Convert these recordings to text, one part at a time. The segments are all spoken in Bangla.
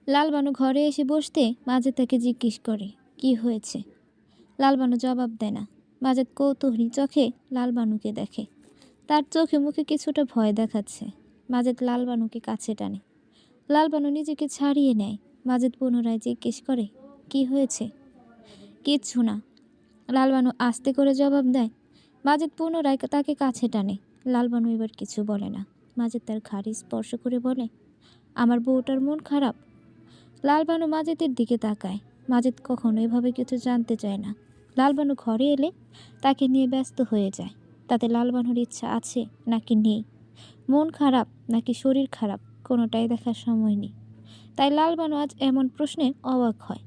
লালবানু ঘরে এসে বসতে মাজেদ তাকে জিজ্ঞেস করে, কি হয়েছে? লালবানু জবাব দেয় না। মাজেদ কৌতূহলী চোখে লালবানুকে দেখে। তার চোখে মুখে কিছুটা ভয় দেখাচ্ছে। মাজেদ লালবানুকে কাছে টানে। লালবানু নিজেকে ছাড়িয়ে নেয়। মাজেদ পুনরায় জিজ্ঞেস করে, কি হয়েছে? কিচ্ছু না, লালবানু আস্তে করে জবাব দেয়। মাজেদ পুনরায় তাকে কাছে টানে। লালবানু এবার কিছু বলে না। মাজেদ তার ঘাড়ি স্পর্শ করে বলে, আমার বউটার মন খারাপ। লালবানু মাজেদের দিকে তাকায়। মাজেদ কখনো এভাবে কিছু জানতে চায় না। লালবানু ঘরে এলে তাকে নিয়ে ব্যস্ত হয়ে যায়। তাতে লালবানুর ইচ্ছা আছে নাকি নেই, মন খারাপ নাকি শরীর খারাপ, কোনোটাই দেখার সময় নেই। তাই লালবানু আজ এমন প্রশ্নে অবাক হয়।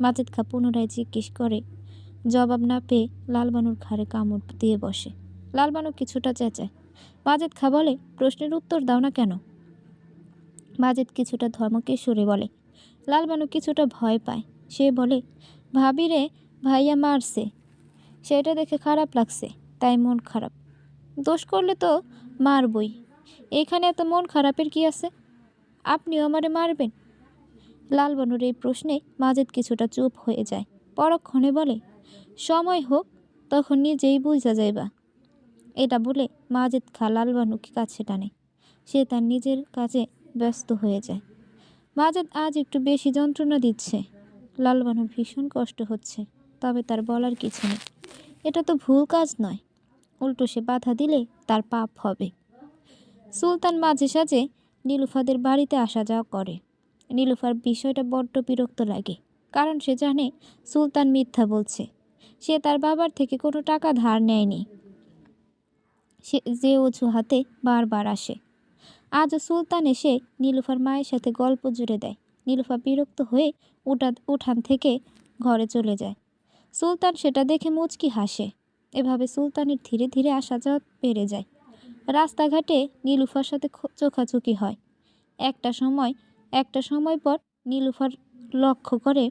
মাজেদ খা পুনরায় জিজ্ঞেস করে। জবাব না পেয়ে লালবানুর ঘাড়ে কামড় দিয়ে বসে। লালবানু কিছুটা চেঁচায়। মাজেদ খা বলে, প্রশ্নের উত্তর দাও না কেন? মাজেদ কিছুটা ধমকে সুরে বলে। লালবানু কিছুটা ভয় পায়। সে বলে, ভাবি রে, ভাইয়া মারছে, সেটা দেখে খারাপ লাগছে, তাই মন খারাপ। দোষ করলে তো মারবই, এখানে এত মন খারাপের কি আছে? আপনিও আমারে মারবেন? লালবানুর এই প্রশ্নে মাজেদ কিছুটা চুপ হয়ে যায়। পরক্ষণে বলে, সময় হোক তখন নিজেই বুঝা যাইবা। এটা বলে মাজেদ খা লালবানুকে কাছে টানে। সে তার নিজের কাজে ব্যস্ত হয়ে যায়। মাজেদ আজ একটু বেশি যন্ত্রণা দিচ্ছে। লালবানুর ভীষণ কষ্ট হচ্ছে, তবে তার বলার কিছু নেই। এটা তো ভুল কাজ নয়, উল্টো সে বাধা দিলে তার পাপ হবে। সুলতান মাঝে সাঝে নীলুফাদের বাড়িতে আসা যাওয়া করে। নীলুফার বিষয়টা বড্ড বিরক্ত লাগে, কারণ সে জানে সুলতান মিথ্যা বলছে। সে তার বাবার থেকে কোনো টাকা ধার নেয়নি। সে যে অজুহাতে বারবার আসে। আজও সুলতান এসে নীলুফার মায়ের সাথে গল্প জুড়ে দেয়। নীলুফা বিরক্ত হয়ে উঠান থেকে ঘরে চলে যায়। সুলতান সেটা দেখে মুচকি হাসে। এভাবে সুলতানের ধীরে ধীরে আসা যাওয়া বেড়ে যায়। রাস্তাঘাটে নীলুফার সাথে চোখাচোখি হয়। একটা সময় পর নীলুফার লক্ষ্য করে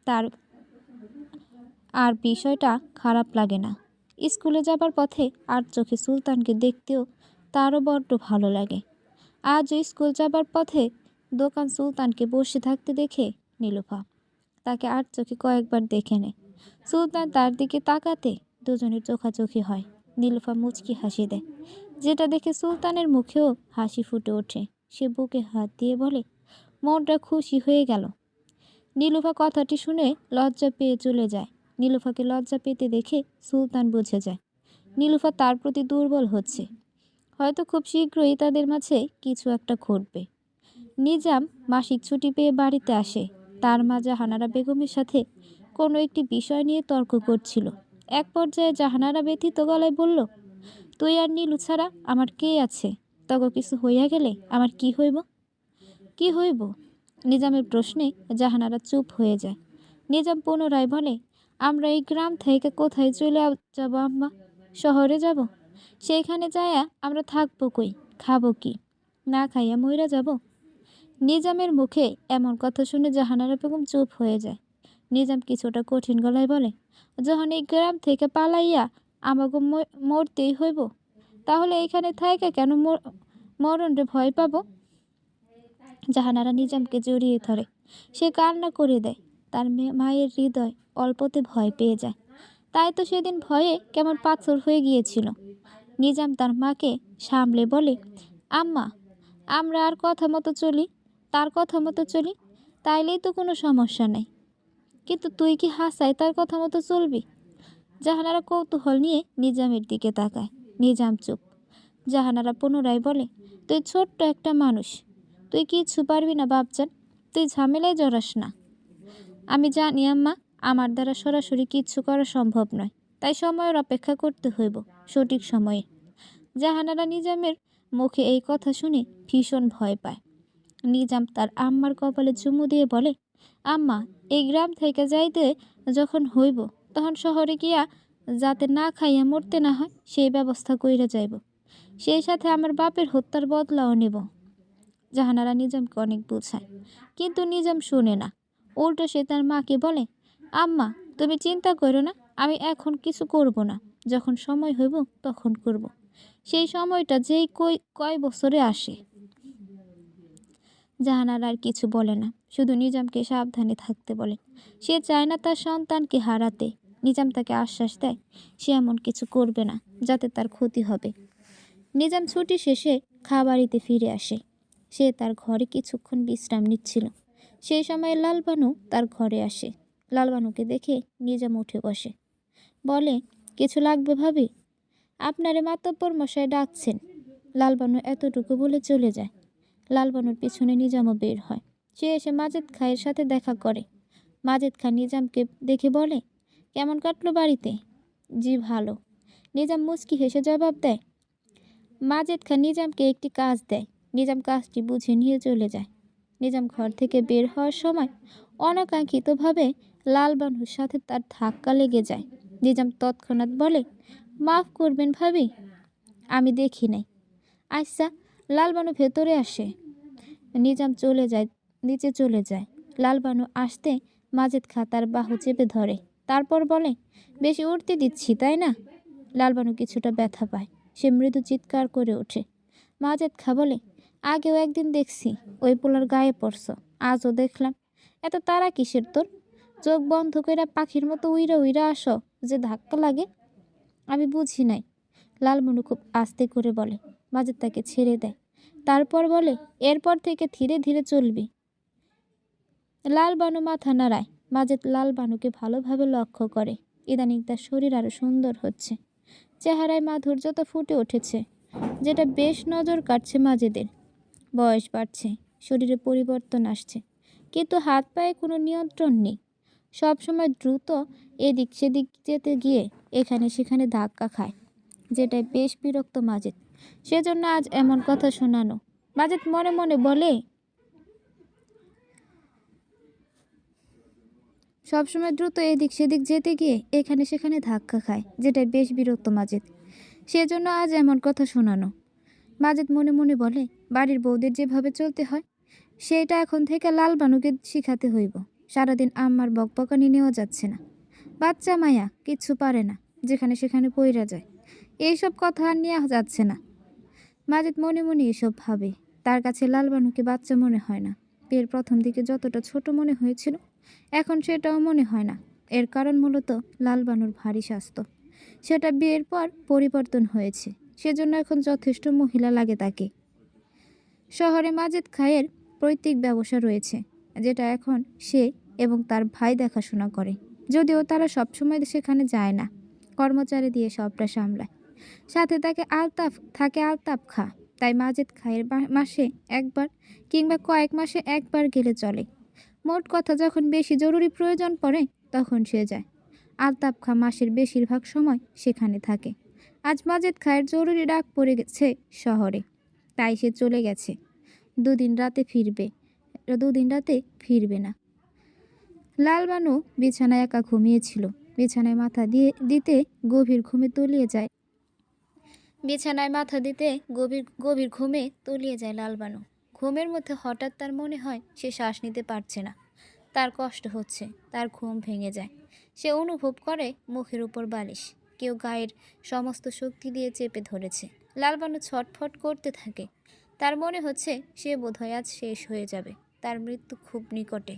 তার আর বিষয়টা খারাপ লাগে না। স্কুলে যাবার পথে আর চোখে সুলতানকে দেখতেও তারও বড্ড ভালো লাগে। আজও স্কুল যাবার পথে দোকান সুলতানকে বসে থাকতে দেখে নীলুফা তাকে আর চোখে কয়েকবার দেখে নেয়। সুলতান তার দিকে তাকাতে দুজনের চোখাচোখি হয়। নীলুফা মুচকি হাসি দেয়, যেটা দেখে সুলতানের মুখেও হাসি ফুটে ওঠে। সে বুকে হাত দিয়ে বলে, মনটা খুশি হয়ে গেল। নীলুফা কথাটি শুনে লজ্জা পেয়ে চলে যায়। নীলুফাকে লজ্জা পেতে দেখে সুলতান বুঝে যায় নীলুফা তার প্রতি দুর্বল হচ্ছে। হয়তো খুব শীঘ্রই তাদের মাঝে কিছু একটা ঘটবে। নিজাম মাসিক ছুটি পেয়ে বাড়িতে আসে। তার মা জাহানারা বেগমের সাথে কোনো একটি বিষয় নিয়ে তর্ক করছিল। এক পর্যায়ে জাহানারা ব্যথিত গলায় বলল, তুই আর নীলু ছাড়া আমার কে আছে? তখন কিছু হইয়া গেলে আমার কি হইব? কি হইব? নিজামের প্রশ্নে জাহানারা চুপ হয়ে যায়। নিজাম পুনরায় বলে, আমরা এই গ্রাম থেকে কোথায় চলে যাব আম্মা? শহরে যাব? সেইখানে যাইয়া আমরা থাকবো কই, খাবো কি? না খাইয়া মইরা যাব? নিজামের মুখে এমন কথা শুনে জাহানারা বেগম চুপ হয়ে যায়। নিজাম কিছুটা কঠিন গলায় বলে, যখন এই গ্রাম থেকে পালাইয়া আমাকে মরতেই হইব, তাহলে এইখানে থাইকা কেন মরণরে ভয় পাবো? জাহানারা নিজামকে জড়িয়ে ধরে। সে কান্না করে দেয়। তার মায়ের হৃদয় অল্পতে ভয় পেয়ে যায়। তাই তো সেদিন ভয়ে কেমন পাথর হয়ে গিয়েছিল। নিজাম তার মাকে সামলে বলে, আম্মা, আমরা আর কথা মতো চলি, তার কথা মতো চলি, তাইলেই তো কোনো সমস্যা নেই। কিন্তু তুই কি হাসায় তার কথা মতো চলবি? জাহানারা কৌতূহল নিয়ে নিজামের দিকে তাকায়। নিজাম চুপ। জাহানারা পুনরায় বলে, তুই ছোট্ট একটা মানুষ, তুই কিচ্ছু পারবি না বাপজান, তুই ঝামেলায় জড়াস না। আমি জানি আম্মা, আমার দ্বারা সরাসরি কিচ্ছু করা সম্ভব নয়, তাই সময়ের অপেক্ষা করতে হইব, সঠিক সময়ে। জাহানারা নিজামের মুখে এই কথা শুনে ভীষণ ভয় পায়। নিজাম তার আম্মার কপালে চুমু দিয়ে বলে, আম্মা, এই গ্রাম থেকে যাইতে যখন হইব, তখন শহরে গিয়া যাতে না খাইয়া মরতে না হয় সেই ব্যবস্থা কইরা যাইব। সেই সাথে আমার বাপের হত্যার বদলাও নেব। জাহানারা নিজামকে অনেক বোঝায়, কিন্তু নিজাম শুনে না। উল্টো সে তার মাকে বলে, আম্মা, তুমি চিন্তা করো না, আমি এখন কিছু করব না, যখন সময় হইব তখন করব। সেই সময়টা যেই কয় বছরে আসে। জাহানারা আর কিছু বলে না, শুধু নিজামকে সাবধানে থাকতে বলে। সে চায় না তার সন্তানকে হারাতে। নিজাম তাকে আশ্বাস দেয় সে এমন কিছু করবে না যাতে তার ক্ষতি হবে। নিজাম ছুটি শেষে খাবারিতে ফিরে আসে। সে তার ঘরে কিছুক্ষণ বিশ্রাম নিচ্ছিল। সেই সময় লালবানু তার ঘরে আসে। লালবানুকে দেখে নিজাম উঠে বসে, বলে, কিছু লাগবে ভাবি? আপনারে মাতব্বর মশাই ডাকছেন। লালবানু এতটুকু বলে চলে যায়। লালবানুর পিছনে নিজামও বের হয়। সে এসে মাজেদ খাঁয়ের সাথে দেখা করে। মাজেদ খাঁ নিজামকে দেখে বলে, কেমন কাটলো বাড়িতে? জি ভালো। নিজাম মুচকি হেসে জবাব দেয়। মাজেদ খাঁ নিজামকে একটি কাজ দেয়। নিজাম কাজটি বুঝে নিয়ে চলে যায়। নিজাম ঘর থেকে বের হওয়ার সময় অনাকাঙ্ক্ষিতভাবে লালবানুর সাথে তার ধাক্কা লেগে যায়। নিজাম তৎক্ষণাৎ বলে, মাফ করবেন ভাবি, আমি দেখি নাই। আচ্ছা। লালবানু ভেতরে আসে। নিজাম নিচে চলে যায়। লালবানু আসতে মাজেদ খাঁ তার বাহু চেপে ধরে। তারপর বলে, বেশি উঠতে দিচ্ছি তাই না? লালবানু কিছুটা ব্যথা পায়। সে মৃদু চিৎকার করে ওঠে। মাজেদ খাঁ বলে, আগেও একদিন দেখছি ওই পোলার গায়ে পড়ছ, আজও দেখলাম। এত তারা কিসের তোর? চোখ বন্ধ কইরা পাখির মতো উইরা উইরা আসো যে ধাক্কা লাগে। আমি বুঝি নাই। লালবানু খুব আস্তে করে বলে। মাজেদ তাকে ছেড়ে দেয়। তারপর বলে, এরপর থেকে ধীরে ধীরে চলবি। লালবানু মাথা নাড়ায়। মাজেদ লালবানুকে ভালোভাবে লক্ষ্য করে। ইদানিং তার শরীর আরো সুন্দর হচ্ছে। চেহারায় মাধুর্যতা ফুটে উঠেছে, যেটা বেশ নজর কাটছে মাজেদের। বয়স বাড়ছে, শরীরে পরিবর্তন আসছে, কিন্তু হাত পায়ে কোনো নিয়ন্ত্রণ নেই। সবসময় দ্রুত এদিক সেদিক যেতে গিয়ে এখানে সেখানে ধাক্কা খায়, যেটায় বেশ বিরক্ত মাজেদ। সেজন্য আজ এমন কথা শোনানো। মাজেদ মনে মনে বলে, সবসময় দ্রুত এদিক সেদিক যেতে গিয়ে এখানে সেখানে ধাক্কা খায়, যেটায় বেশ বিরক্ত মাজেদ। সেজন্য আজ এমন কথা শোনানো। মাজেদ মনে মনে বলে, বাড়ির বউদের যেভাবে চলতে হয় সেটা এখন থেকে লালবানুকে শিখাতে হইব। সারাদিন আম্মার বকবকানি নেওয়া যাচ্ছে না। বাচ্চা মায়া কিচ্ছু পারে না, যেখানে সেখানে পইরা যায়। এইসব কথা আর নেওয়া যাচ্ছে না। মাজেদ মনে মনে এসব ভাবে। তার কাছে লালবানুকে বাচ্চা মনে হয় না। বিয়ের প্রথম দিকে যতটা ছোট মনে হয়েছিল, এখন সেটাও মনে হয় না। এর কারণ মূলত লালবানুর ভারী স্বাস্থ্য। সেটা বিয়ের পর পরিবর্তন হয়েছে। সেজন্য এখন যথেষ্ট মহিলা লাগে তাকে। শহরে মাজেদ খাঁয়ের পৈতৃক ব্যবসা রয়েছে, যেটা এখন সে এবং তার ভাই দেখাশোনা করে। যদিও তারা সবসময় সেখানে যায় না, কর্মচারী দিয়ে সবটা সামলায়। সাথে থাকে আলতাফ খাঁ। তাই মাজেদ খাঁয়ের মাসে একবার কিংবা কয়েক মাসে একবার গেলে চলে। মোট কথা, যখন বেশি জরুরি প্রয়োজন পড়ে তখন সে যায়। আলতাফ খাঁ মাসের বেশিরভাগ সময় সেখানে থাকে। আজ মাজেদ খাঁয়ের জরুরি ডাক পড়ে গেছে শহরে, তাই সে চলে গেছে। দুদিন রাতে ফিরবে না। লালবানু বিছানায় একা ঘুমিয়েছিল। বিছানায় মাথা দিতে গভীর ঘুমে তলিয়ে যায়। গভীর ঘুমে তলিয়ে যায় লালবানু। ঘুমের মধ্যে হঠাৎ তার মনে হয় সে শ্বাস নিতে পারছে না। তার কষ্ট হচ্ছে, তার ঘুম ভেঙে যায়। সে অনুভব করে মুখের উপর বালিশ, কেউ গায়ের সমস্ত শক্তি দিয়ে চেপে ধরেছে। লালবানু ছটফট করতে থাকে। তার মনে হচ্ছে সে বোধহয় আজ শেষ হয়ে যাবে, তার মৃত্যু খুব নিকটে।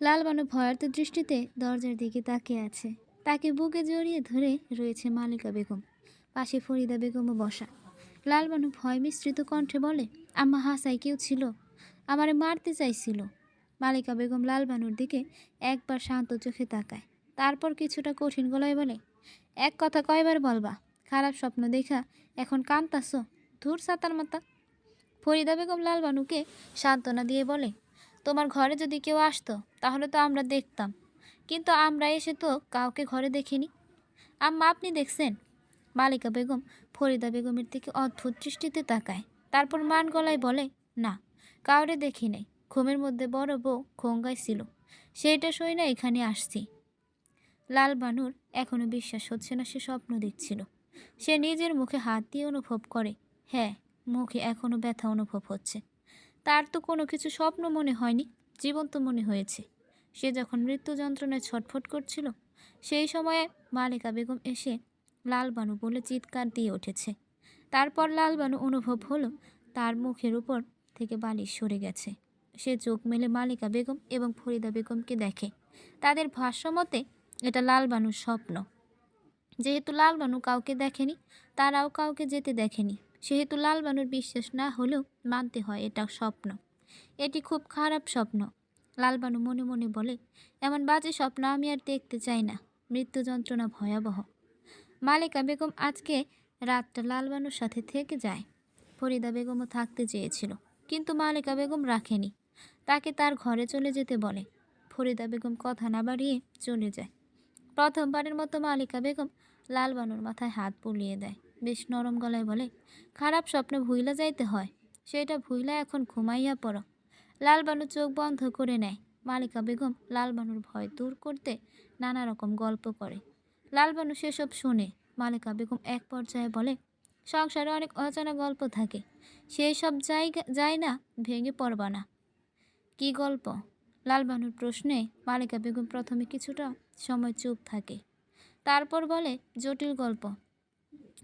লালবানু ভয়ার্ত দৃষ্টিতে দরজার দিকে তাকিয়ে আছে। তাকে বুকে জড়িয়ে ধরে রয়েছে মালিকা বেগম। পাশে ফরিদা বেগমও বসা। লালবানু ভয় মিশ্রিত কণ্ঠে বলে, আম্মা হাসাই কেউ ছিল, আমারে মারতে চাইছিল। মালিকা বেগম লালবানুর দিকে একবার শান্ত চোখে তাকায়, তারপর কিছুটা কঠিন গলায় বলে, এক কথা কয়বার বলবা? খারাপ স্বপ্ন দেখা এখন কান্তাছ? ধুর সাতার মাতা। ফরিদা বেগম লালবানুকে সান্ত্বনা দিয়ে বলে, তোমার ঘরে যদি কেউ আসতো তাহলে তো আমরা দেখতাম, কিন্তু আমরা এসে তো কাউকে ঘরে দেখিনি। আম্মা, আপনি দেখছেন? মালিকা বেগম ফরিদা বেগমের দিকে অদ্ভুত দৃষ্টিতে তাকায়, তারপর মান গলায় বলে, না, কাউরে দেখি নাই। ঘুমের মধ্যে বড় বউ খোঙ্গাইছিল, সেইটা সই না এখানে আসছি। লালবানুর এখনো বিশ্বাস হচ্ছে না সে স্বপ্ন দেখছিল। সে নিজের মুখে হাত দিয়ে অনুভব করে, হ্যাঁ, মুখে এখনো ব্যথা অনুভব হচ্ছে। তার তো কোনো কিছু স্বপ্ন মনে হয়নি, জীবন্ত মনে হয়েছে। সে যখন মৃত্যু যন্ত্রণায় ছটফট করছিল, সেই সময়ে মালিকা বেগম এসে লালবানু বলে চিৎকার দিয়ে উঠেছে। তারপর লালবানু অনুভব হলো তার মুখের উপর থেকে বালিশ সরে গেছে। সে চোখ মেলে মালিকা বেগম এবং ফরিদা বেগমকে দেখে। তাদের ভাষ্যমতে এটা লালবানুর স্বপ্ন। যেহেতু লালবানু কাউকে দেখেনি, তারাও কাউকে যেতে দেখেনি, সেহেতু লালবানুর বিশ্বাস না হলেও মানতে হয় এটা স্বপ্ন। এটি খুব খারাপ স্বপ্ন। লালবানু মনে মনে বলে, এমন বাজে স্বপ্ন আমি আর দেখতে চাই না। মৃত্যু যন্ত্রণা ভয়াবহ। মালিকা বেগম আজকে রাতটা লালবানুর সাথে থেকে যায়। ফরিদা বেগমও থাকতে চেয়েছিল, কিন্তু মালিকা বেগম রাখেনি। তাকে তার ঘরে চলে যেতে বলে। ফরিদা বেগম কথা না বাড়িয়ে চলে যায়। প্রথমবারের মতো মালিকা বেগম লালবানুর মাথায় হাত বুলিয়ে দেয়। বেশ নরম গলায় বলে, খারাপ স্বপ্ন ভুইলা যাইতে হয়, সেটা ভুইলা এখন ঘুমাইয়া পড়ো। লালবানু চোখ বন্ধ করে নেয়। মালিকা বেগম লালবানুর ভয় দূর করতে নানা রকম গল্প করে। লালবানু সেসব শুনে। মালিকা বেগম এক পর্যায়ে বলে, সংসারে অনেক অজানা গল্প থাকে, সেই সব যায় না ভেঙে পড়বা না। কি গল্প? লালবানুর প্রশ্নে মালিকা বেগম প্রথমে কিছুটা সময় চুপ থাকে, তারপর বলে, জটিল গল্প।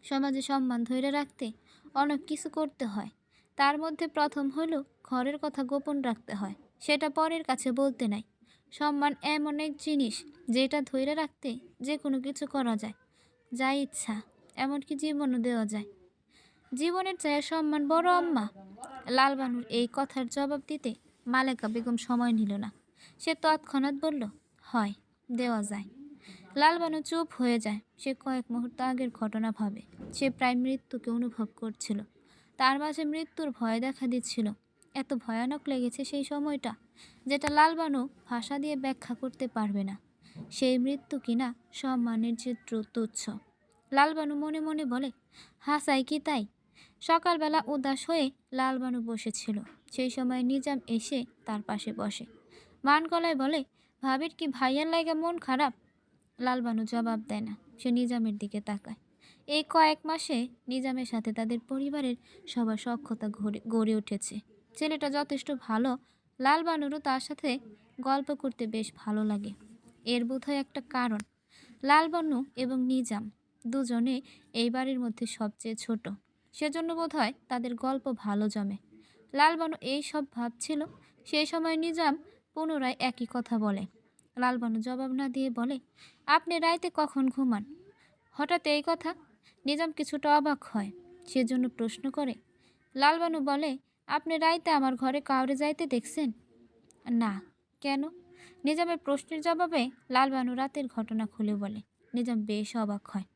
সমাজে সম্মান ধরে রাখতে অনেক কিছু করতে হয়। তার মধ্যে প্রথম হলো ঘরের কথা গোপন রাখতে হয়, সেটা পরের কাছে বলতে নাই। সম্মান এমন এক জিনিস যেটা ধরে রাখতে যে কোনো কিছু করা যায়, যা ইচ্ছা, এমনকি জীবনও দেওয়া যায়। জীবনের চেয়ে সম্মান বড় আম্মা? লালবানুর এই কথার জবাব দিতে মালেকা বেগম সময় নিল না। সে তৎক্ষণাৎ বলল, হয়, দেওয়া যায়। লালবানু চুপ হয়ে যায়। সে কয়েক মুহূর্ত আগের ঘটনা ভাবে। সে প্রায় মৃত্যুকে অনুভব করছিল। তার মাঝে মৃত্যুর ভয় দেখা দিচ্ছিল। এত ভয়ানক লেগেছে সেই সময়টা, যেটা লালবানু ভাষা দিয়ে ব্যাখ্যা করতে পারবে না। সেই মৃত্যু কিনা সম্মানের চিত্র তুচ্ছ। লালবানু মনে মনে বলে, হাসাই কি তাই? সকালবেলা উদাস হয়ে লালবানু বসেছিল। সেই সময় নিজাম এসে তার পাশে বসে। মান গলায় বলে, ভাবির কি ভাইয়ার লাইগা মন খারাপ? লালবানু জবাব দেয় না। সে নিজামের দিকে তাকায়। এই কয়েক মাসে নিজামের সাথে তাদের পরিবারের সবার সখ্যতা গড়ে উঠেছে। ছেলেটা যথেষ্ট ভালো। লালবানুরও তার সাথে গল্প করতে বেশ ভালো লাগে। এর বোধহয় একটা কারণ, লালবানু এবং নিজাম দুজনে এই বাড়ির মধ্যে সবচেয়ে ছোট। সেজন্য বোধহয় তাদের গল্প ভালো জমে। লালবানু এই সব ভাবছিল, সেই সময় নিজাম পুনরায় একই কথা বলে। লালবানু জবাব না দিয়ে বলে, আপনি রাইতে কখন ঘুমান? হঠাৎ এই কথা। নিজাম কিছুটা অবাক হয়, সেজন্য প্রশ্ন করে। লালবানু বলে, আপনি রাইতে আমার ঘরে কাউরে যাইতে দেখছেন? না। কেন? নিজামের প্রশ্নের জবাবে লালবানু রাতের ঘটনা খুলে বলে। নিজাম বেশ অবাক হয়।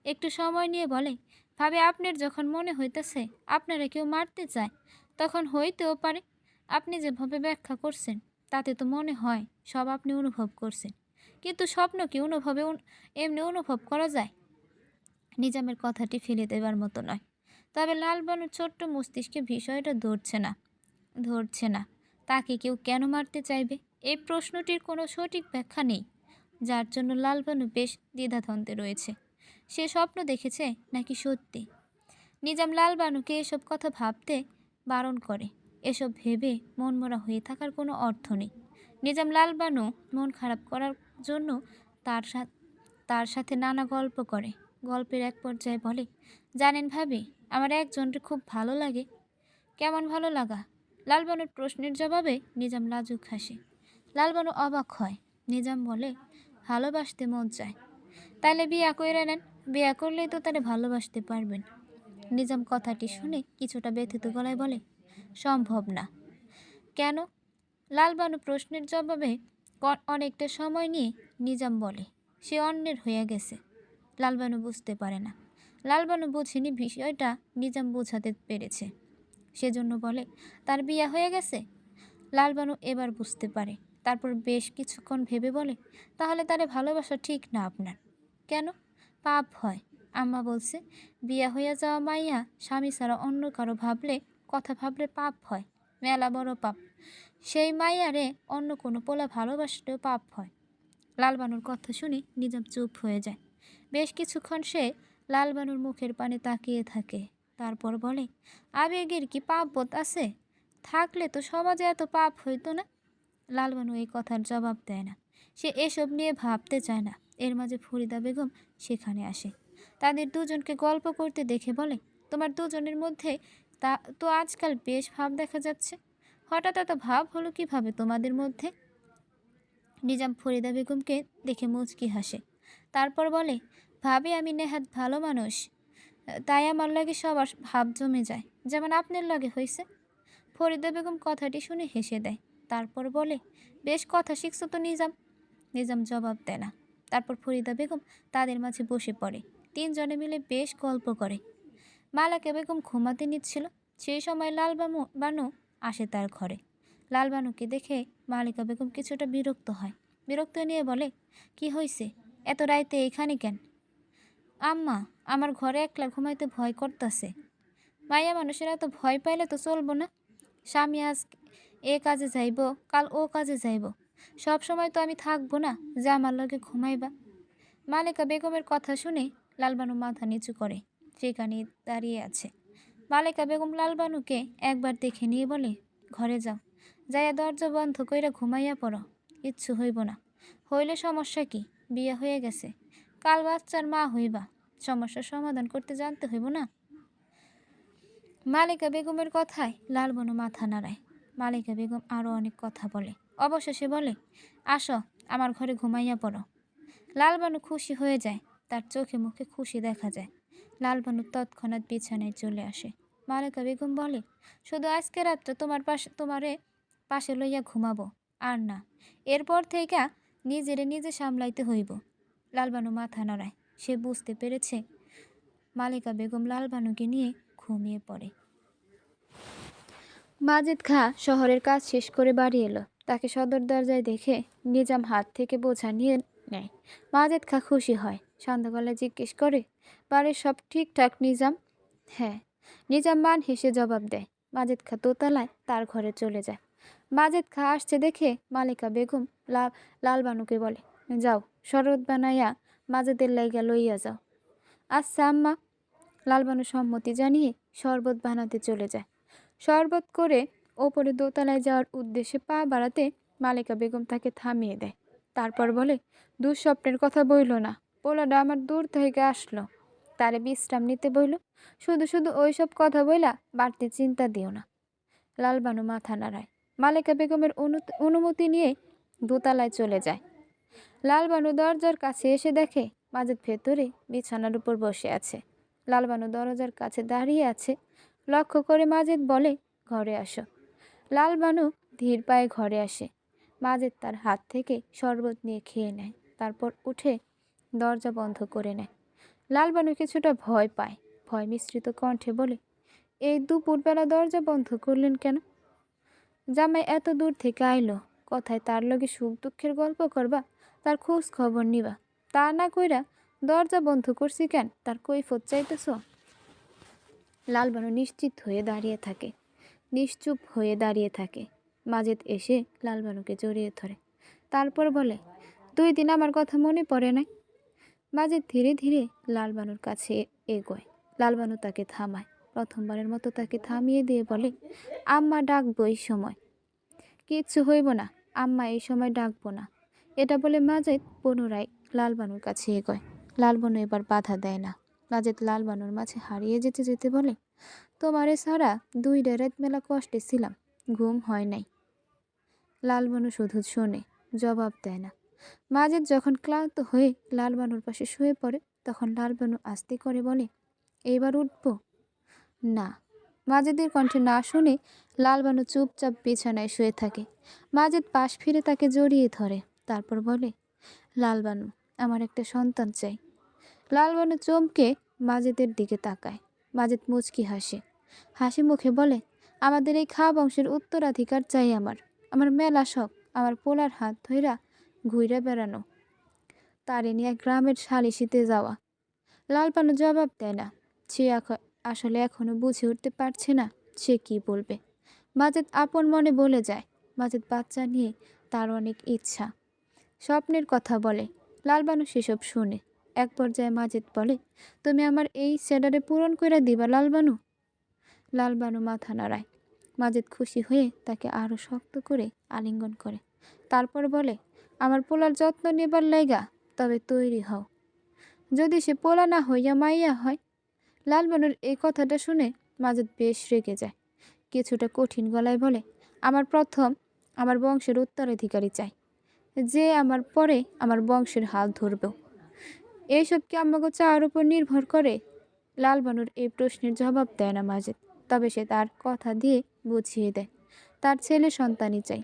একটু সময় নিয়ে বলে, ভাবে আপনার যখন মনে হইতেছে আপনারা কেউ মারতে চায়, তখন হইতেও পারে। আপনি যেভাবে ব্যাখ্যা করছেন তাতে তো মনে হয় সব আপনি অনুভব করছেন, কিন্তু স্বপ্ন কি এমনি অনুভব করা যায়? নিজামের কথাটি ফেলে দেবার মতো নয়, তবে লালবানুর ছোট্ট মস্তিষ্কে বিষয়টা ধরছে না। তাকে কেউ কেন মারতে চাইবে? এই প্রশ্নটির কোনো সঠিক ব্যাখ্যা নেই, যার জন্য লালবানু বেশ দ্বিধাদ্বন্দ্বে রয়েছে। সে স্বপ্ন দেখেছে নাকি সত্যি? নিজাম লালবানুকে এসব কথা ভাবতে বারণ করে। এসব ভেবে মনমরা হয়ে থাকার কোনো অর্থ নেই। নিজাম লালবানু মন খারাপ করার জন্য তার সাথে নানা গল্প করে। গল্পের এক পর্যায়ে বলে, জানেন ভাবি, আমার একজনকে খুব ভালো লাগে। কেমন ভালো লাগা? লালবানুর প্রশ্নের জবাবে নিজাম লাজুক হাসে। লালবানু অবাক হয়। নিজাম বলে, ভালোবাসতে মন চায়? তাইলে বিয়া কইরা নেন, বিয়া করলেই তো তারে ভালোবাসতে পারবেন। নিজাম কথাটি শুনে কিছুটা ব্যথিত গলায় বলে, সম্ভব না। কেন? লালবানু প্রশ্নের জবাবে অনেকটা সময় নিয়ে নিজাম বলে, সে অন্যের হয়ে গেছে। লালবানু বুঝতে পারে না। লালবানু বুঝেনি বিষয়টা নিজাম বোঝাতে পেরেছে, সেজন্য বলে, তার বিয়া হয়ে গেছে। লালবানু এবার বুঝতে পারে। তারপর বেশ কিছুক্ষণ ভেবে বলে, তাহলে তারে ভালোবাসা ঠিক না আপনার। কেন? পাপ হয়। আম্মা বলছে, বিয়া হইয়া যাওয়া মাইয়া স্বামী ছাড়া অন্য কারো কথা ভাবলে পাপ হয়, মেলা বড় পাপ। সেই মাইয়ারে অন্য কোনো পোলা ভালোবাসলেও পাপ হয়। লালবানুর কথা শুনে নিজাম চুপ হয়ে যায়। বেশ কিছুক্ষণ সে লালবানুর মুখের পানে তাকিয়ে থাকে। তারপর বলে, আবেগের কি পাপ বোধ আছে? থাকলে তো সমাজে এত পাপ হইতো না। লালবানু এই কথার জবাব দেয় না। সে এসব নিয়ে ভাবতে চায় না। এর মাঝে ফরিদা বেগম সেখানে আসে। তাদের দুজনকে গল্প করতে দেখে বলে, তোমার দুজনের মধ্যে তা তো আজকাল বেশ ভাব দেখা যাচ্ছে। হঠাৎ এত ভাব হলো কিভাবে তোমাদের মধ্যে? নিজাম ফরিদা বেগমকে দেখে মুচকি হাসে। তারপর বলে, ভাবি আমি নেহাত ভালো মানুষ, তাই আমার লাগে সবার ভাব জমে যায়, যেমন আপনার লাগে হয়েছে। ফরিদা বেগম কথাটি শুনে হেসে দেয়। তারপর বলে, বেশ কথা শিখছো তো নিজাম। নিজাম জবাব দেয় না। তারপর ফরিদা বেগম তাদের মাঝে বসে পড়ে। তিনজনে মিলে বেশ গল্প করে। মালাকা বেগম ঘুমাতে নিচ্ছিল, সেই সময় বানু আসে তার ঘরে। লালবানুকে দেখে মালিকা বেগম কিছুটা বিরক্ত হয়। বিরক্ত নিয়ে বলে, কি হয়েছে, এত রাইতে এখানে কেন? আম্মা, আমার ঘরে একলা ঘুমাইতে ভয় করতেছে। মাইয়া মানুষের এত ভয় পাইলে তো চলবো না। স্বামী আজ এ কাজে যাইব, কাল ও কাজে যাইব, সব সময় তো আমি থাকবো না যে আমার লগে ঘুমাইবা। মালিকা বেগমের কথা শুনে লালবানু মাথা নিচু করে সেখানে দাঁড়িয়ে আছে। মালিকা বেগম লালবানুকে একবার দেখে নিয়ে বলে, ঘরে যাও, যাইয়া দরজা বন্ধ কইরা ঘুমাইয়া পড়ো। কিচ্ছু হইব না, হইলে সমস্যা কি, বিয়ে হয়ে গেছে, কাল বাচ্চার মা হইবা, সমস্যার সমাধান করতে জানতে হইব না? মালিকা বেগমের কথায় লালবানু মাথা নাড়ায়। মালিকা বেগম আরও অনেক কথা বলে, অবশেষে বলে, আসো আমার ঘরে ঘুমাইয়া পড়ো। লালবানু খুশি হয়ে যায়, তার চোখে মুখে খুশি দেখা যায়। লালবানু তৎক্ষণাৎ বিছানায় চলে আসে। মালিকা বেগম বলে, শুধু আজকে রাত্রে তোমারে পাশে লইয়া ঘুমাবো, আর না, এরপর থেকে নিজে সামলাইতে হইব। লালবানু মাথা নাড়ায়, সে বুঝতে পেরেছে। মালিকা বেগম লালবানুকে নিয়ে ঘুমিয়ে পড়ে। মাজেদ খা শহরের কাজ শেষ করে বাড়ি এলো। তাকে সদর দরজায় দেখে নিজাম হাত থেকে বোঝা নিয়ে নেয়। মাজেদ খা খুশি হয়, শান্ত গলায় জিজ্ঞেস করে, বাড়ির সব ঠিকঠাক নিজাম? হ্যাঁ। নিজাম মান হেসে জবাব দেয়। মাজেদ খা দোতলায় তার ঘরে চলে যায়। মাজেদ খা আসছে দেখে মালিকা বেগম লালবানুকে বলে, যাও শরবত বানাইয়া মাজেদের লাইগা লইয়া যাও। আচ্ছা আম্মা। লালবানু সম্মতি জানিয়ে শরবত বানাতে চলে যায়। শরবত করে ওপরে দোতলায় যাওয়ার উদ্দেশ্যে পা বাড়াতে মালিকা বেগম তাকে থামিয়ে দেয়। তারপর বলে, দুঃস্বপ্নের কথা বইল না, পোলাটা আমার দূর থেকে আসলো, তারে বিশ্রাম নিতে বইল, শুধু শুধু ওইসব কথা বইলা বাড়তি চিন্তা দিও না। লালবানু মাথা নাড়ায়। মালিকা বেগমের অনুমতি নিয়ে দোতলায় চলে যায়। লালবানু দরজার কাছে এসে দেখে মাজেদ ভেতরে বিছানার উপর বসে আছে। লালবানু দরজার কাছে দাঁড়িয়ে আছে। লক্ষ্য করে মাজেদ বলে, ঘরে আসো। লালবানু ধীর পায়ে ঘরে আসে। মাজেদ তার হাত থেকে শরবত নিয়ে খেয়ে নেয়, তারপর উঠে দরজা বন্ধ করে নেয়। লালবানু কিছুটা ভয় পায়, ভয় মিশ্রিত কণ্ঠে বলে, এই দুপুরবেলা দরজা বন্ধ করলেন কেন? জামাই এত দূর থেকে আইলো, কথায় তার লগে সুখ দুঃখের গল্প করবা, তার খোঁজ খবর নিবা, তা না কইরা দরজা বন্ধ করছি কেন, তার কৈফত চাইতেছ? লালবানু নিশ্চুপ হয়ে দাঁড়িয়ে থাকে। মাজেদ এসে লালবানুকে জড়িয়ে ধরে, তারপর বলে, 2 দিন আমার কথা মনে পড়ে নাই? মাজেদ ধীরে ধীরে লালবানুর কাছে এগোয়। লালবানু তাকে থামায়, প্রথমবারের মতো তাকে থামিয়ে দিয়ে বলে, আম্মা ডাকবো এই সময়। কিচ্ছু হইব না, আম্মা এই সময় ডাকবো না। এটা বলে মাজেদ পুনরায় লালবানুর কাছে এগোয়। লালবানু এবার বাধা দেয় না। মাজেদ লালবানুর মাঝে হারিয়ে যেতে যেতে বলে, তোমারে ছাড়া 2 রাত মেলা কষ্টে ছিলাম, ঘুম হয় নাই। লালবানু শুধু শোনে, জবাব দেয় না। মাজেদ যখন ক্লান্ত হয়ে লালবানুর পাশে শুয়ে পড়ে, তখন লালবানু আস্তে করে বলে, এইবার উঠবো? না। মাজেদের কণ্ঠে না শুনে লালবানু চুপচাপ বিছানায় শুয়ে থাকে। মাজেদ পাশ ফিরে তাকে জড়িয়ে ধরে, তারপর বলে, লালবানু, আমার একটা সন্তান চাই। লালবানু চমকে মাজেদের দিকে তাকায়। মাজেদ মুচকি হাসে, হাসি মুখে বলে, আমাদের এই খা বংশের উত্তরাধিকার চাই আমার মেলা শখ, আমার পোলার হাত ধইরা ঘুইরা বেড়ানো, তারে নিয়ে গ্রামের সালিশিতে যাওয়া। লালবানু জবাব দেয় না। সে আসলে এখনো বুঝে উঠতে পারছে না সে কি বলবে। মাজেদ আপন মনে বলে যায়, মাজেদ বাচ্চা নিয়ে তার অনেক ইচ্ছা, স্বপ্নের কথা বলে। লালবানু সেসব শুনে। এক পর্যায়ে মাজেদ বলে, তুমি আমার এই সেডারে পূরণ করে দিবা লালবানু? লালবানু মাথা নাড়ায়। মাজেদ খুশি হয়ে তাকে আরও শক্ত করে আলিঙ্গন করে, তারপর বলে, আমার পোলার যত্ন নেবার লাইগা তবে তৈরি হও। যদি সে পোলা না হইয়া মাইয়া হয়? লালবানুর এই কথাটা শুনে মাজেদ বেশ রেগে যায়। কিছুটা কঠিন গলায় বলে, আমার বংশের উত্তরাধিকারী চাই, যে আমার পরে আমার বংশের হাল ধরবে। এইসব কি আমাকে চাওয়ার উপর নির্ভর করে? লালবানুর এই প্রশ্নের জবাব দেয় না মাজেদ, তবে সে তার কথা দিয়ে বুঝিয়ে দেয় তার ছেলে সন্তানই চাই।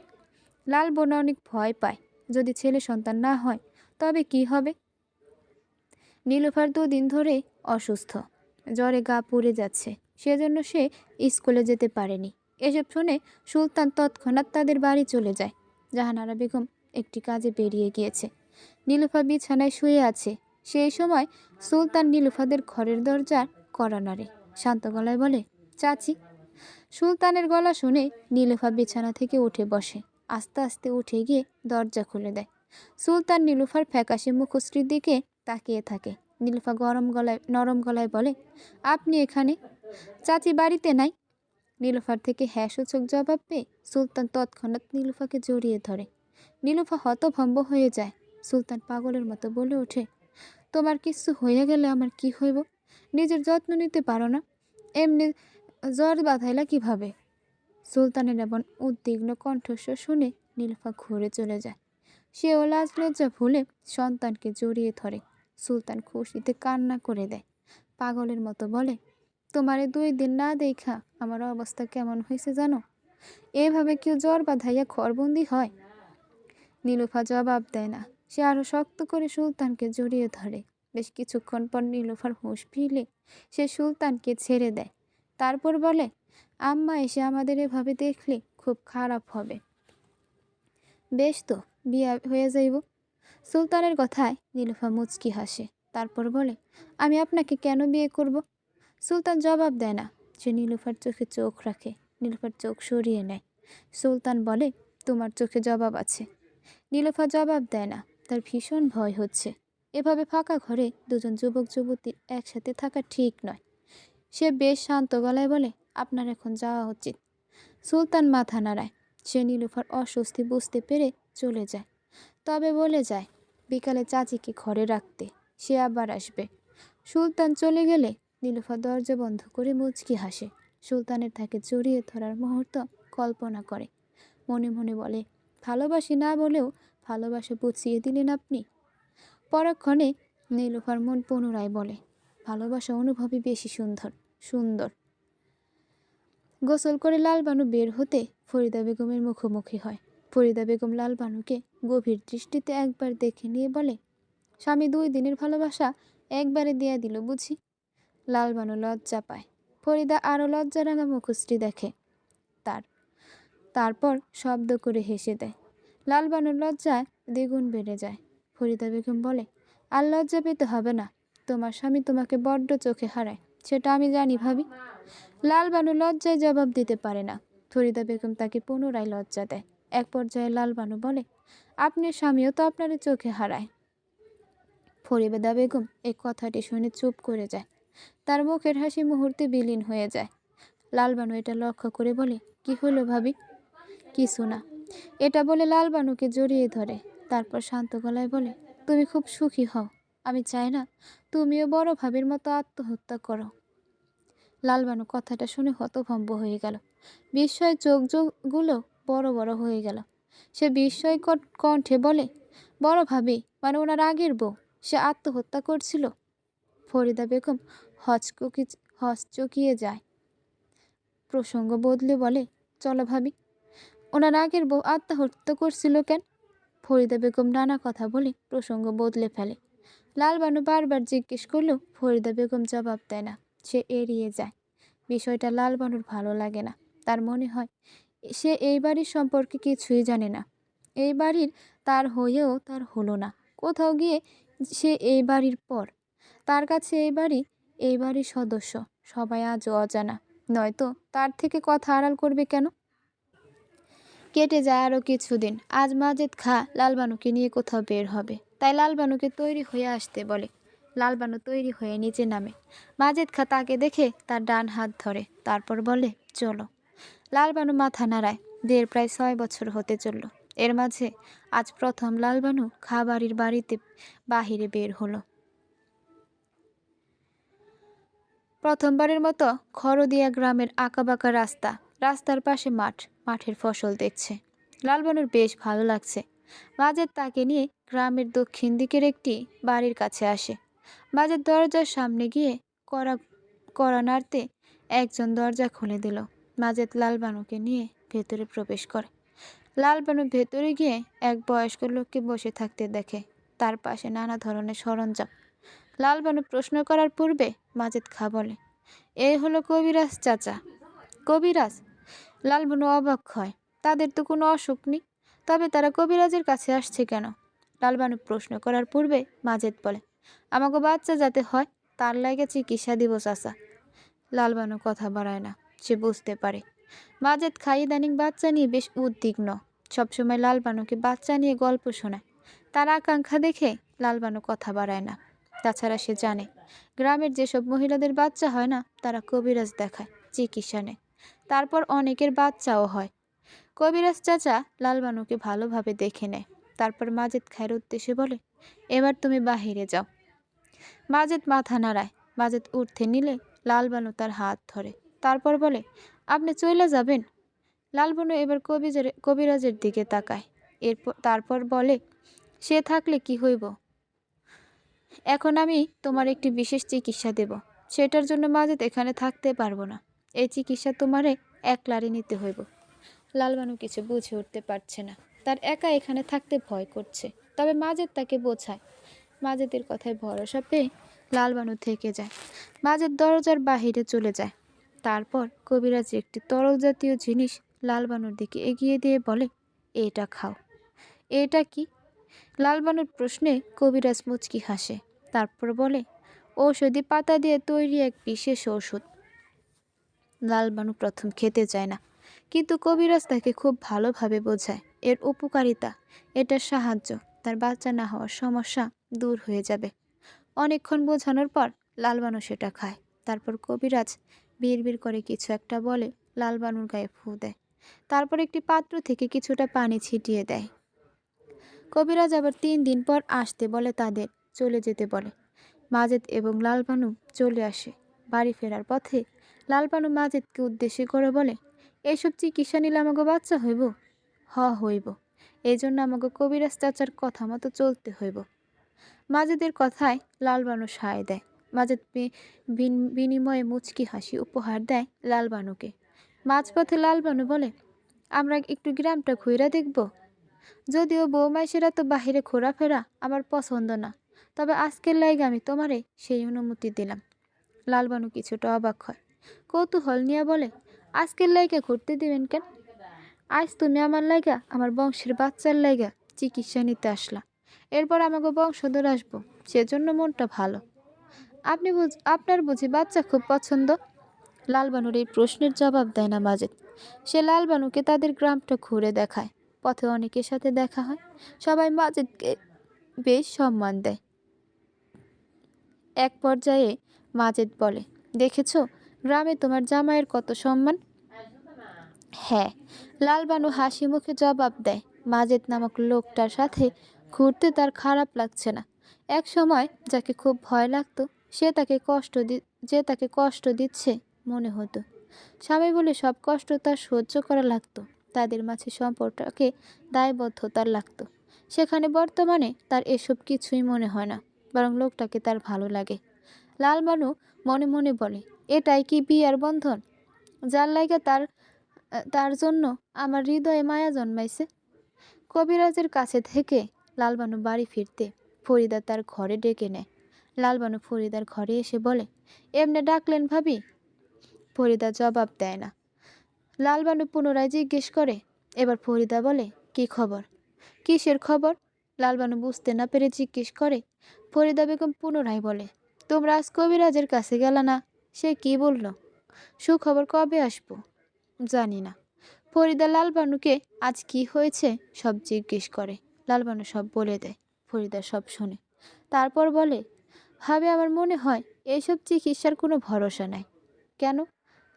লালবানু অনেক ভয় পায়, যদি ছেলে সন্তান না হয় তবে কি হবে। নীলুফার 2 দিন ধরে অসুস্থ, জ্বরে গা পুড়ে যাচ্ছে, সেজন্য সে স্কুলে যেতে পারেনি। এসব শুনে সুলতান তৎক্ষণাৎ তাদের বাড়ি চলে যায়। জাহানারা বেগম একটি কাজে বেরিয়ে গিয়েছে। নীলুফা বিছানায় শুয়ে আছে। সেই সময় সুলতান নীলুফাদের ঘরের দরজার কড়া নাড়ে, শান্ত গলায় বলে, চাচি। সুলতানের গলা শুনে নীলুফা বিছানা থেকে উঠে বসে, আস্তে আস্তে উঠে গিয়ে দরজা খুলে দেয়। সুলতান নীলুফার ফ্যাকাশে মুখশ্রীর দিকে তাকিয়ে থাকে। নীলুফা নরম গলায় বলে, আপনি এখানে? চাচি বাড়িতে নাই। নীলুফার থেকে হ্যাঁ সূচক জবাব পেয়ে সুলতান তৎক্ষণাৎ নীলুফাকে জড়িয়ে ধরে। নীলুফা হতভম্ব হয়ে যায়। সুলতান পাগলের মতো বলে ওঠে, তোমার কিছু হয়ে গেলে আমার কি হইব? নিজের যত্ন নিতে পারো না, এমনি জ্বর বাঁধাইলা কিভাবে? সুলতানের এমন উদ্বিগ্ন কণ্ঠস্বর শুনে নীলুফা ঘুরে চলে যায়। সেও লাজ লজ্জা ভুলে সন্তানকে জড়িয়ে ধরে। সুলতান খুশিতে কান্না করে দেয়, পাগলের মতো বলে, তোমারে 2 দিন না দেখা আমার অবস্থা কেমন হয়েছে জানো? এভাবে কেউ জ্বর বাঁধাইয়া ঘরবন্দি হয়? নীলুফা জবাব দেয় না, সে আরো শক্ত করে সুলতানকে জড়িয়ে ধরে। বেশ কিছুক্ষণ পর নীলুফার হুঁশ ফিরলে সে সুলতানকে ছেড়ে দেয়। তারপর বলে, আম্মা এসে আমাদের এভাবে দেখলে খুব খারাপ হবে। বেশ তো, বিয়ে হয়ে যাইব। সুলতানের কথায় নীলুফা মুচকি হাসে, তারপর বলে, আমি আপনাকে কেন বিয়ে করব? সুলতান জবাব দেয় না, সে নীলুফার চোখে চোখ রাখে। নীলুফার চোখ সরিয়ে নেয়। সুলতান বলে, তোমার চোখে জবাব আছে। নীলুফা জবাব দেয় না, তার ভীষণ ভয় হচ্ছে। এভাবে ফাঁকা ঘরে 2জন যুবক যুবতীর একসাথে থাকা ঠিক নয়। সে বেশ শান্ত গলায় বলে, আপনার এখন যাওয়া উচিত। সুলতান মাথা নাড়ায়। সে নীলুফার অস্বস্তি বুঝতে পেরে চলে যায়, তবে বলে যায় বিকালে চাচিকে ঘরে রাখতে, সে আবার আসবে। সুলতান চলে গেলে নীলুফা দরজা বন্ধ করে মুচকি হাসে। সুলতানের তাকে জড়িয়ে ধরার মুহূর্ত কল্পনা করে, মনে মনে বলে, ভালোবাসি না বলেও ভালোবাসা বুঝিয়ে দিলেন আপনি। পরক্ষণে নীলুফার মন পুনরায় বলে, ভালোবাসা অনুভবই বেশি সুন্দর। গোসল করে লালবানু বের হতে ফরিদা বেগমের মুখোমুখি হয়। ফরিদা বেগম লালবানুকে গভীর দৃষ্টিতে একবার দেখে নিয়ে বলে, স্বামী 2 দিনের ভালোবাসা একবারে দিয়া দিল বুঝি? লালবানু লজ্জা পায়। ফরিদা আরও লজ্জারাঙা মুখশ্রী দেখে তারপর শব্দ করে হেসে দেয়। লালবানুর লজ্জায় দ্বিগুণ বেড়ে যায়। ফরিদা বেগম বলে, আর লজ্জা পেতে হবে না, তোমার স্বামী তোমাকে বড্ড চোখে হারায়, সেটা আমি জানি ভাবি। লালবানু লজ্জায় জবাব দিতে পারে না। ফরিদা বেগম তাকে পুনরায় লজ্জা দেয়। এক পর্যায়ে লালবানু বলে, আপনার স্বামীও তো আপনার চোখে হারায়। ফরিদা বেগম এই কথাটি শুনে চুপ করে যায়। তার মুখের হাসি মুহূর্তে বিলীন হয়ে যায়। লালবানু এটা লক্ষ্য করে বলে, কি হলো ভাবি? কিছু না। এটা বলে লালবানুকে জড়িয়ে ধরে, তারপর শান্ত গলায় বলে, তুমি খুব সুখী হও, আমি চাই না তুমিও বড় ভাবির মতো আত্মহত্যা করো। লালবানু কথাটা শুনে হতভম্ব হয়ে গেল। বিস্ময় চোখগুলো বড় বড় হয়ে গেল। সে বিস্ময়কর কণ্ঠে বলে, বড় ভাবি মানে ওনার আগের বউ, সে আত্মহত্যা করছিল? ফরিদা বেগম হকচকিয়ে যায়। প্রসঙ্গ বদলে বলে, চলো ভাবি, ওনার আগের বউ আত্মহত্যা করছিল কেন? ফরিদা বেগম নানা কথা বলে প্রসঙ্গ বদলে ফেলে। লালবানু বারবার জিজ্ঞেস করলেও ফরিদা বেগম জবাব দেয় না, সে এড়িয়ে যায়। বিষয়টা লালবানুর ভালো লাগে না। তার মনে হয় সে এই বাড়ির সম্পর্কে কিছুই জানে না। এই বাড়ির তার হয়েও তার হলো না। কোথাও গিয়ে সে এই বাড়ির পর। তার কাছে এই বাড়ির সদস্য সবাই আজও অজানা, নয়তো তার থেকে কথা আড়াল করবে কেন? কেটে যায় আরও কিছুদিন। আজ মাজেদ খা লালবানুকে নিয়ে কোথাও বের হবে, তাই লালবানুকে তৈরি হয়ে আসতে বলে। লালবানু তৈরি হয়ে নিচে নামে। মাজেদ খা তাকে দেখে তার ডান হাত ধরে, তারপর বলে, চলো। লালবানু মাথা নাড়ায়। বিয়ের প্রায় 6 বছর হতে চলল। এর মাঝে আজ প্রথম লালবানু বাড়িতে বাহিরে বের হলো। প্রথমবারের মতো খরদিয়া গ্রামের আঁকাবাঁকা রাস্তা, রাস্তার পাশে মাঠ, মাঠের ফসল দেখছে। লালবানুর বেশ ভালো লাগছে। মাজেদ তাকে নিয়ে গ্রামের দক্ষিণ দিকের একটি বাড়ির কাছে আসে। মাজেদ দরজার সামনে গিয়ে কড়া কড়া নাড়তে একজন দরজা খুলে দিল। মাজেদ লালবানুকে নিয়ে ভেতরে প্রবেশ করে। লালবানু ভেতরে গিয়ে এক বয়স্ক লোককে বসে থাকতে দেখে। তার পাশে নানা ধরনের সরঞ্জাম। লালবানু প্রশ্ন করার পূর্বে মাজেদ খা বলে, এই হলো কবিরাজ চাচা। কবিরাজ? লালবানু অবাক হয়। তাদের তো কোনো অসুখ নেই, তবে তারা কবিরাজের কাছে আসছে কেন? লালবানু প্রশ্ন করার পূর্বে মাজেদ বলে, আমাকে বাচ্চা যাতে হয় তার লাগে চিকিৎসা দিব চাচা। লালবানু কথা বাড়ায় না, সে বুঝতে পারে মাজেদ খাঁ ইদানিং বাচ্চা নিয়ে বেশ উদ্বিগ্ন। সবসময় লালবানুকে বাচ্চা নিয়ে গল্প শোনায়। তার আকাঙ্ক্ষা দেখে লালবানু কথা বাড়ায় না। তাছাড়া সে জানে গ্রামের যেসব মহিলাদের বাচ্চা হয় না তারা কবিরাজ দেখায়, চিকিৎসা নেয়, তারপর অনেকের বাচ্চাও হয়। কবিরাজ চাচা লালবানুকে ভালোভাবে দেখে নেয়। তারপর মাজেদ খায়ের উদ্দেশ্যে বলে, এবার তুমি বাহিরে যাও। মাজেদ মাথা নাড়ায়। মাজেদ উঠতে নিলে লালবানু তার হাত ধরে। তারপর বলে, আপনি চলে যাবেন? লালবানু এবার কবিরাজের দিকে তাকায়। তারপর বলে, সে থাকলে কি হইব? এখন আমি তোমার একটি বিশেষ চিকিৎসা দেব। সেটার জন্য মাজেদ এখানে থাকতে পারবো না। এই চিকিৎসা তোমারে একলারে নিতে হইব। লালবানু কিছু বুঝে উঠতে পারছে না। তার একা এখানে থাকতে ভয় করছে। তবে মাজেদ তাকে বোঝায়। মাজেদের কথায় ভরসা পেয়ে লালবানু থেকে যায়। মাজেদ দরজার বাহিরে চলে যায়। তারপর কবিরাজ একটি তরল জাতীয় জিনিস লালবানুর দিকে এগিয়ে দিয়ে বলে, এটা খাও। এটা কি? লালবানুর প্রশ্নে কবিরাজ মুচকি হাসে। তারপর বলে, ঔষধি পাতা দিয়ে তৈরি এক বিশেষ ওষুধ। লালবানু প্রথম খেতে চায় না, কিন্তু কবিরাজ তাকে খুব ভালোভাবে বোঝায় এর উপকারিতা, এটার সাহায্য তার বাচ্চা না হওয়ার সমস্যা দূর হয়ে যাবে। অনেকক্ষণ বোঝানোর পর লালবানু সেটা খায়। তারপর কবিরাজ বিড়বিড় করে কিছু একটা বলে, লালবানুর গায়ে ফু দেয়। তারপর একটি পাত্র থেকে কিছুটা পানি ছিটিয়ে দেয়। কবিরাজ আবার 3 দিন পর আসতে বলে, তাদের চলে যেতে বলে। মাজেদ এবং লালবানু চলে আসে। বাড়ি ফেরার পথে লালবানু মাজেদকে উদ্দেশ্য করে বলে, এইসব চিকিৎসা নিলে আমাকে বাচ্চা হইব? হইব। এই জন্য আমাকে কবিরাজ চাচার কথা মতো চলতে হইব। মাজেদের কথায় লালবানু সায় দেয়। মাজেদ বিনিময়ে মুচকি হাসি উপহার দেয় লালবানুকে। মাঝপথে লালবানু বলে, আমরা একটু গ্রামটা ঘুরে দেখব। যদিও বৌমাইশেরা তো বাহিরে ঘোরাফেরা আমার পছন্দ না, তবে আজকের লাইগে আমি তোমারে সেই অনুমতি দিলাম। লালবানু কিছুটা অবাক হয়। কৌতূহল নিয়ে বলে, আজকের লাইগা ঘুরতে দিবেন কেন? আজ তুমি আমার লাইগা আমার বংশের বাচ্চার লাইগা চিকিৎসা নিতে আসলা। এরপর আমাকে বংশধর আসবো, সেজন্য মনটা ভালো। আপনার বুঝি বাচ্চা খুব পছন্দ? লালবানুর এই প্রশ্নের জবাব দেয় না মাজেদ। সে লালবানুকে তাদের গ্রামটা ঘুরে দেখায়। পথে অনেকের সাথে দেখা হয়। সবাই মাজেদকে বেশ সম্মান দেয়। এক পর্যায়ে মাজেদ বলে, দেখেছো গ্রামে তোমার জামাইয়ের কত সম্মান? হ্যাঁ, লালবানু হাসি মুখে জবাব দেয়। মাজেদ নামক লোকটার সাথে ঘুরতে তার খারাপ লাগছে না। এক সময় যাকে খুব ভয় লাগতো যে তাকে কষ্ট দিচ্ছে মনে হতো। স্বামী বলে সব কষ্ট তার সহ্য করা লাগতো। তাদের মাঝে সম্পর্কটাকে দায়বদ্ধতার লাগতো। সেখানে বর্তমানে তার এসব কিছুই মনে হয় না, বরং লোকটাকে তার ভালো লাগে। লালবানু মনে মনে বলে, এটাই কি বিয়ার বন্ধন? যার লাইগা তার জন্য আমার হৃদয়ে মায়া জন্মাইছে। কবিরাজের কাছে থেকে লালবানু বাড়ি ফিরতে ফরিদা তার ঘরে ডেকে নেয়। লালবানু ফরিদার ঘরে এসে বলে, এমনে ডাকলেন ভাবি? ফরিদা জবাব দেয় না। লালবানু পুনরায় জিজ্ঞেস করে। এবার ফরিদা বলে, কি খবর? কিসের খবর? লালবানু বুঝতে না পেরে জিজ্ঞেস করে। ফরিদা বেগম পুনরায় বলে, তোমরা আজ কবিরাজের কাছে গেলা না? সে কি বলল? সুখবর কবে আসবো? জানি না। ফরিদা লালবানুকে আজ কি হয়েছে সব জিজ্ঞেস করে। লালবানু সব বলে দেয়। ফরিদা সব শোনে। তারপর বলে, ভাবে আমার মনে হয় এইসব চিকিৎসার কোনো ভরসা নাই। কেন?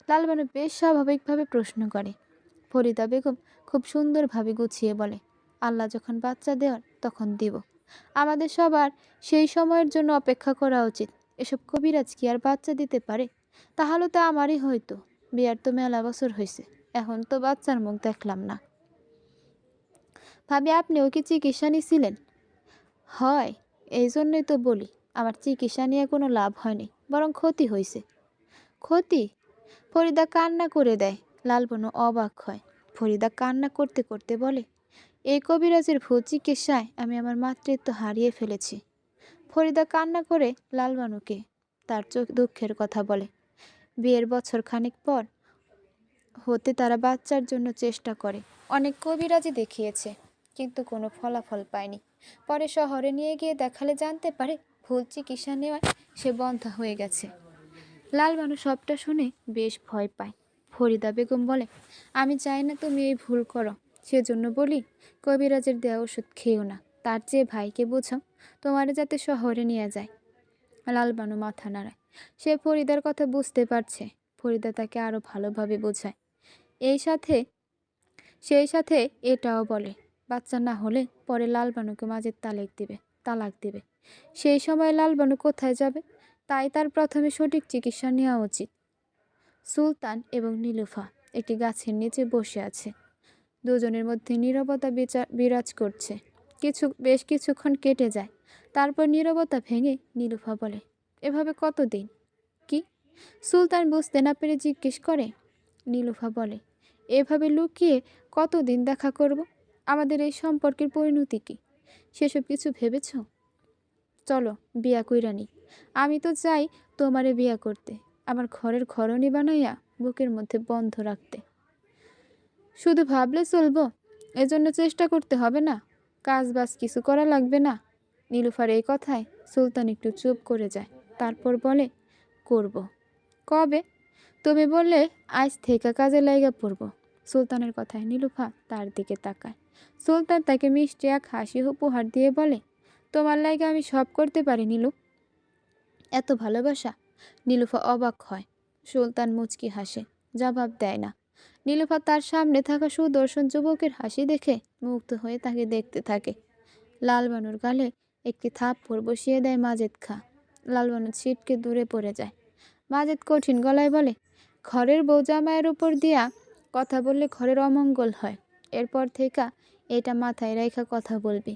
লালবানু বেশ স্বাভাবিকভাবে প্রশ্ন করে। ফরিদা বেগম খুব সুন্দরভাবে গুছিয়ে বলে, আল্লাহ যখন বাচ্চা দেওয়ার তখন দিব। আমাদের সবার সেই সময়ের জন্য অপেক্ষা করা উচিত। এসব কবিরাজ কি আর বাচ্চা দিতে পারে? তাহলে তো আমারই হয়তো। বিয়ার তো মেলা বছর হয়েছে, এখন তো বাচ্চার মুখ দেখলাম না। ভাবি, আপনিও কি চিকিৎসা নিছিলেন? হয়, এই জন্যই তো বলি আমার চিকিৎসা নিয়ে কোনো লাভ হয়নি, বরং ক্ষতি হয়েছে। ক্ষতি? ফরিদা কান্না করে দেয়। লালবনু অবাক হয়। ফরিদা কান্না করতে করতে বলে, এই কবিরাজের ভূত চিকিৎসায় আমি আমার মাতৃত্ব হারিয়ে ফেলেছি। ফরিদা কান্না করে লালবানুকে তার দুঃখের কথা বলে। বিয়ের বছর খানিক পর হতে তারা বাচ্চার জন্য চেষ্টা করে, অনেক কবিরাজি দেখিয়েছে, কিন্তু কোনো ফলাফল পায়নি। পরে শহরে নিয়ে গিয়ে দেখালে জানতে পারে ভুল চিকিৎসা নেওয়ায় সে বন্ধা হয়ে গেছে। লালবানু সবটা শুনে বেশ ভয় পায়। ফরিদা বেগম বলে, আমি চাই না তুমি এই ভুল করো, সেজন্য বলি কবিরাজের দেওয়া ওষুধ খেও না, তার চেয়ে ভাইকে বোঝাও তোমার যাতে শহরে নিয়ে যায়। লালবানু মাথা নাড়ায়। সে ফরিদার কথা বুঝতে পারছে। ফরিদা তাকে আরো ভালোভাবে বোঝায়। সেই সাথে এটাও বলে, বাচ্চা না হলে পরে লালবানুকে মাঝের তালাক দিবে। সেই সময় লালবানু কোথায় যাবে? তাই তার প্রথমে সঠিক চিকিৎসা নেওয়া উচিত। সুলতান এবং নীলুফা একটি গাছের নিচে বসে আছে। দুজনের মধ্যে নীরবতা বিরাজ করছে। বেশ কিছুক্ষণ কেটে যায়। তারপর নীরবতা ভেঙে নীলুফা বলে, এভাবে কতদিন? কি? সুলতান বুঝতে না পেরে জিজ্ঞেস করে। নীলুফা বলে, এভাবে লুকিয়ে কতদিন দেখা করব? আমাদের এই সম্পর্কের পরিণতি কি? সেসব কিছু ভেবেছ? চলো বিয়া কইরানি। আমি তো চাই তোমারে বিয়া করতে, আমার ঘরের ঘরণী বানাইয়া বুকের মধ্যে বন্ধ রাখতে। শুধু ভাবলে চলবো? এজন্য চেষ্টা করতে হবে না? কাজ বাজ কিছু করা লাগবে না? নীলুফার এই কথায় সুলতান একটু চুপ করে যায়। তারপর বলে, করব। কবে? তুমি বললে আজ থেকে কাজে লাইগা পড়ব। সুলতানের কথায় নীলুফা তার দিকে তাকায়। সুলতান তাকে মিষ্টি এক হাসি উপহার দিয়ে বলে, তোমার লাইগা আমি সব করতে পারি নীলু। এত ভালোবাসা? নীলুফা অবাক হয়। সুলতান মুচকি হাসে, জবাব দেয় না। নীলুফা তার সামনে থাকা সুদর্শন যুবকের হাসি দেখে মুগ্ধ হয়ে তাকে দেখতে থাকে। লালবানুর গালে একটি থাপ্পড় বসিয়ে দেয় মাজেদ খা। লালবানু ছিটকে দূরে পড়ে যায়। মাজেদ কঠিন গলায় বলে, ঘরের বউ জামাইয়ের উপর দিয়া কথা বললে ঘরের অমঙ্গল হয়। এরপর থেকে এটা মাথায় রেখা কথা বলবি।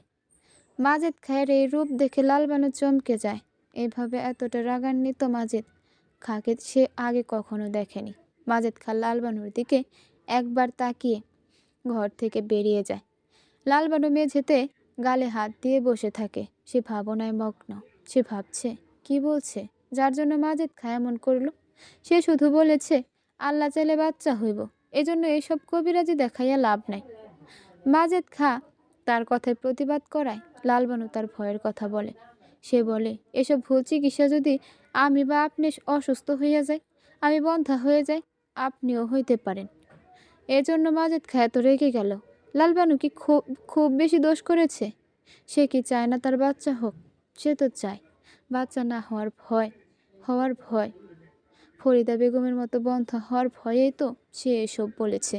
মাজেদ খায়ের এই রূপ দেখে লালবানু চমকে যায়। এভাবে এতটা রাগান্বিত মাজেদ খাকে সে আগে কখনো দেখেনি। মাজেদ খা লালবানুর দিকে একবার তাকিয়ে ঘর থেকে বেরিয়ে যায়। লালবানু মেঝেতে গালে হাত দিয়ে বসে থাকে। সে ভাবনায় মগ্ন। সে ভাবছে, কি বলছে যার জন্য মাজেদ খা এমন করলো? সে শুধু বলেছে আল্লাহ চাইলে বাচ্চা হইব, এজন্য এইসব কবিরাজি দেখাইয়া লাভ নাই। মাজেদ খা তার কথায় প্রতিবাদ করায় লালবানু তার ভয়ের কথা বলে। সে বলে, এসব ভুল চিকিৎসা যদি আমি বা আপনি অসুস্থ হইয়া যাই, আমি বন্ধা হয়ে যাই, আপনিও হইতে পারেন। এজন্য মাজেদ খা এত রেগে গেল। লালবানু কি খুব খুব বেশি দোষ করেছে? সে কি চায় না তার বাচ্চা হোক? সে তো চায়। বাচ্চা না হওয়ার ভয়। ফরিদা বেগমের মতো বন্ধা হওয়ার ভয়েই তো সে এসব বলেছে।